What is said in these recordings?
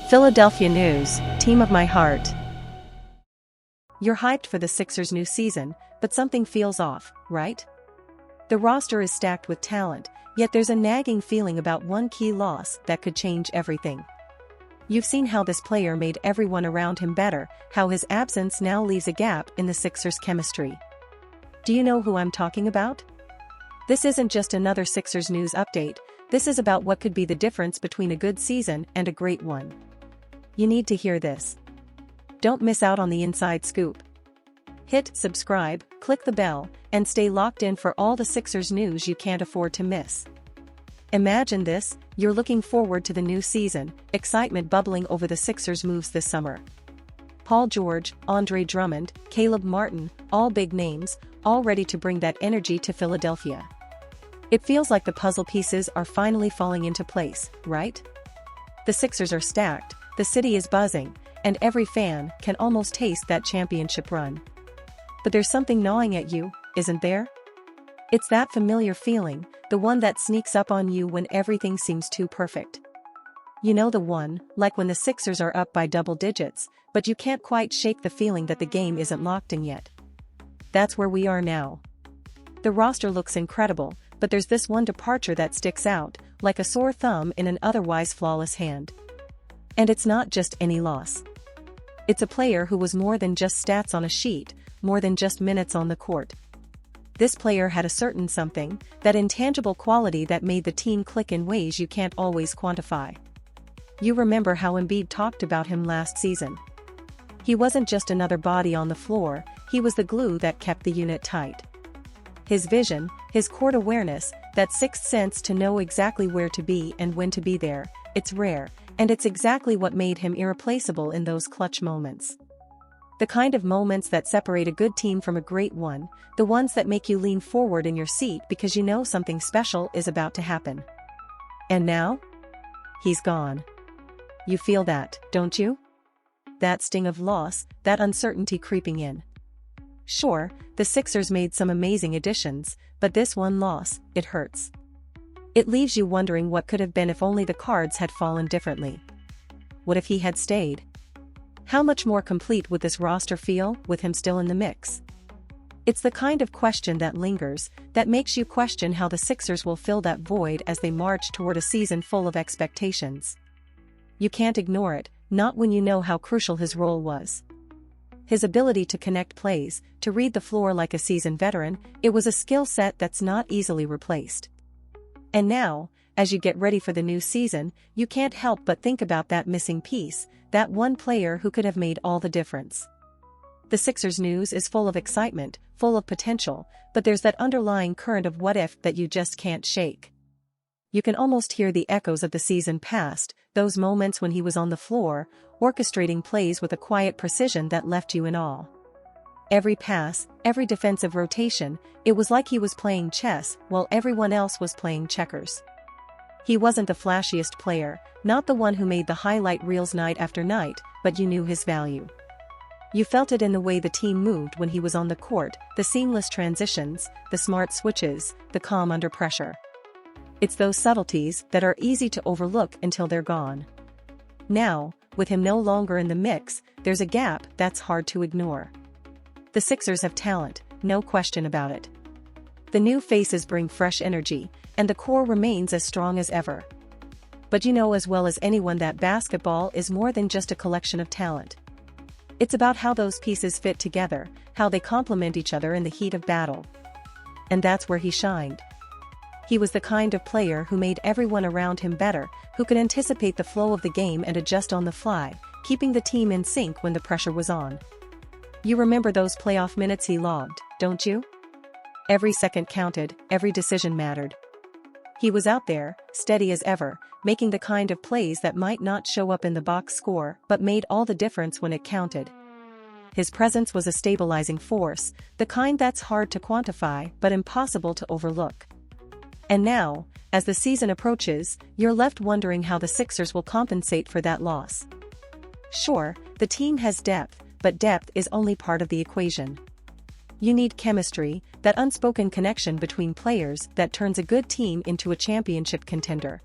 Philadelphia news, team of my heart. You're hyped for the Sixers' new season, but something feels off, right? The roster is stacked with talent, yet there's a nagging feeling about one key loss that could change everything. You've seen how this player made everyone around him better, how his absence now leaves a gap in the Sixers' chemistry. Do you know who I'm talking about? This isn't just another Sixers news update, this is about what could be the difference between a good season and a great one. You need to hear this. Don't miss out on the inside scoop. Hit subscribe, click the bell, and stay locked in for all the Sixers news you can't afford to miss. Imagine this, you're looking forward to the new season, excitement bubbling over the Sixers' moves this summer. Paul George, Andre Drummond, Caleb Martin, all big names, all ready to bring that energy to Philadelphia. It feels like the puzzle pieces are finally falling into place, right? The Sixers are stacked, the city is buzzing, and every fan can almost taste that championship run. But there's something gnawing at you, isn't there? It's that familiar feeling, the one that sneaks up on you when everything seems too perfect. You know the one, like when the Sixers are up by double digits, but you can't quite shake the feeling that the game isn't locked in yet. That's where we are now. The roster looks incredible, but there's this one departure that sticks out, like a sore thumb in an otherwise flawless hand. And it's not just any loss. It's a player who was more than just stats on a sheet, more than just minutes on the court. This player had a certain something, that intangible quality that made the team click in ways you can't always quantify. You remember how Embiid talked about him last season. He wasn't just another body on the floor, he was the glue that kept the unit tight. His vision, his court awareness, that sixth sense to know exactly where to be and when to be there, it's rare, and it's exactly what made him irreplaceable in those clutch moments. The kind of moments that separate a good team from a great one, the ones that make you lean forward in your seat because you know something special is about to happen. And now? He's gone. You feel that, don't you? That sting of loss, that uncertainty creeping in. Sure, the Sixers made some amazing additions, but this one loss, it hurts. It leaves you wondering what could have been if only the cards had fallen differently. What if he had stayed? How much more complete would this roster feel with him still in the mix? It's the kind of question that lingers, that makes you question how the Sixers will fill that void as they march toward a season full of expectations. You can't ignore it, not when you know how crucial his role was. His ability to connect plays, to read the floor like a seasoned veteran, it was a skill set that's not easily replaced. And now, as you get ready for the new season, you can't help but think about that missing piece, that one player who could have made all the difference. The Sixers news is full of excitement, full of potential, but there's that underlying current of what if that you just can't shake. You can almost hear the echoes of the season past, those moments when he was on the floor, orchestrating plays with a quiet precision that left you in awe. Every pass, every defensive rotation, it was like he was playing chess while everyone else was playing checkers. He wasn't the flashiest player, not the one who made the highlight reels night after night, but you knew his value. You felt it in the way the team moved when he was on the court, the seamless transitions, the smart switches, the calm under pressure. It's those subtleties that are easy to overlook until they're gone. Now, with him no longer in the mix, there's a gap that's hard to ignore. The Sixers have talent, no question about it. The new faces bring fresh energy, and the core remains as strong as ever. But you know as well as anyone that basketball is more than just a collection of talent. It's about how those pieces fit together, how they complement each other in the heat of battle. And that's where he shined. He was the kind of player who made everyone around him better, who could anticipate the flow of the game and adjust on the fly, keeping the team in sync when the pressure was on. You remember those playoff minutes he logged, don't you? Every second counted, every decision mattered. He was out there, steady as ever, making the kind of plays that might not show up in the box score but made all the difference when it counted. His presence was a stabilizing force, the kind that's hard to quantify but impossible to overlook. And now, as the season approaches, you're left wondering how the Sixers will compensate for that loss. Sure, the team has depth, but depth is only part of the equation. You need chemistry, that unspoken connection between players that turns a good team into a championship contender.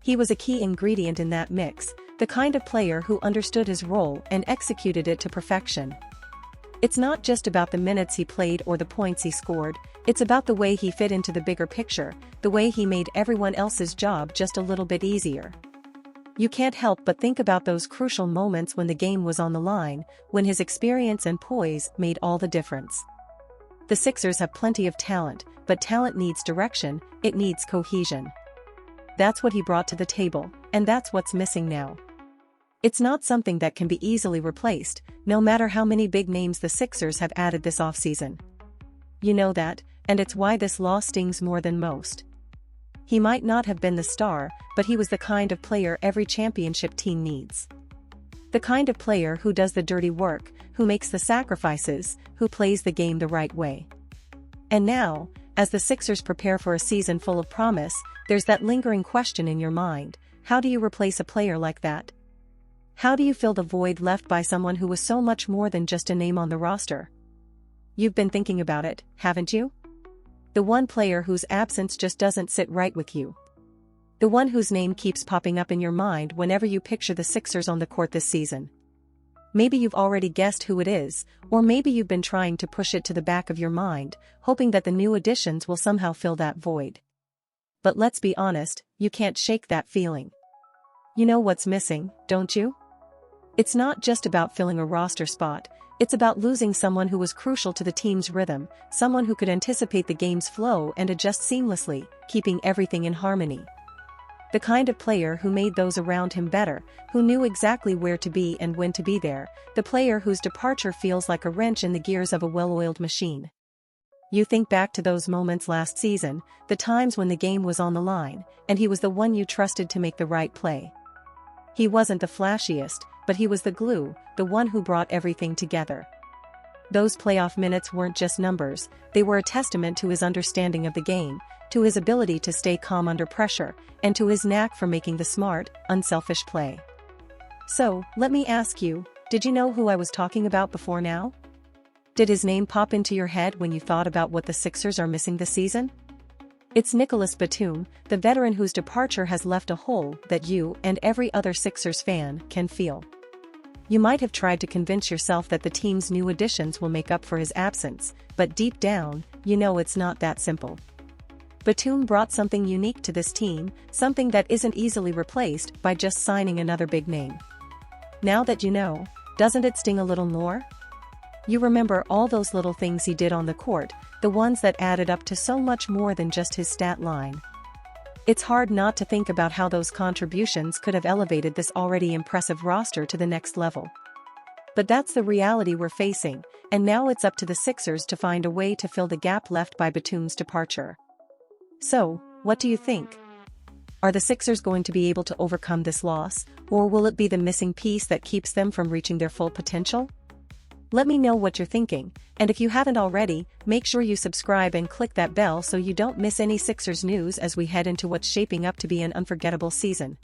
He was a key ingredient in that mix, The kind of player who understood his role and executed it to perfection. It's not just about the minutes he played or the points he scored, it's about the way he fit into the bigger picture, the way he made everyone else's job just a little bit easier. You can't help but think about those crucial moments when the game was on the line, when his experience and poise made all the difference. The Sixers have plenty of talent, but talent needs direction, it needs cohesion. That's what he brought to the table, and that's what's missing now. It's not something that can be easily replaced, no matter how many big names the Sixers have added this offseason. You know that, and it's why this loss stings more than most. He might not have been the star, but he was the kind of player every championship team needs. The kind of player who does the dirty work, who makes the sacrifices, who plays the game the right way. And now, as the Sixers prepare for a season full of promise, there's that lingering question in your mind: how do you replace a player like that? How do you fill the void left by someone who was so much more than just a name on the roster? You've been thinking about it, haven't you? The one player whose absence just doesn't sit right with you. The one whose name keeps popping up in your mind whenever you picture the Sixers on the court this season. Maybe you've already guessed who it is, or maybe you've been trying to push it to the back of your mind, hoping that the new additions will somehow fill that void. But let's be honest, you can't shake that feeling. You know what's missing, don't you? It's not just about filling a roster spot, it's about losing someone who was crucial to the team's rhythm, someone who could anticipate the game's flow and adjust seamlessly, keeping everything in harmony. The kind of player who made those around him better, who knew exactly where to be and when to be there, the player whose departure feels like a wrench in the gears of a well-oiled machine. You think back to those moments last season, the times when the game was on the line, and he was the one you trusted to make the right play. He wasn't the flashiest, but he was the glue, the one who brought everything together. Those playoff minutes weren't just numbers, they were a testament to his understanding of the game, to his ability to stay calm under pressure, and to his knack for making the smart, unselfish play. So, let me ask you, did you know who I was talking about before now? Did his name pop into your head when you thought about what the Sixers are missing this season? It's Nicolas Batum, the veteran whose departure has left a hole that you and every other Sixers fan can feel. You might have tried to convince yourself that the team's new additions will make up for his absence, but deep down, you know it's not that simple. Batum brought something unique to this team, something that isn't easily replaced by just signing another big name. Now that you know, doesn't it sting a little more? You remember all those little things he did on the court, the ones that added up to so much more than just his stat line. It's hard not to think about how those contributions could have elevated this already impressive roster to the next level. But that's the reality we're facing, and now it's up to the Sixers to find a way to fill the gap left by Batum's departure. So, what do you think? Are the Sixers going to be able to overcome this loss, or will it be the missing piece that keeps them from reaching their full potential? Let me know what you're thinking, and if you haven't already, make sure you subscribe and click that bell so you don't miss any Sixers news as we head into what's shaping up to be an unforgettable season.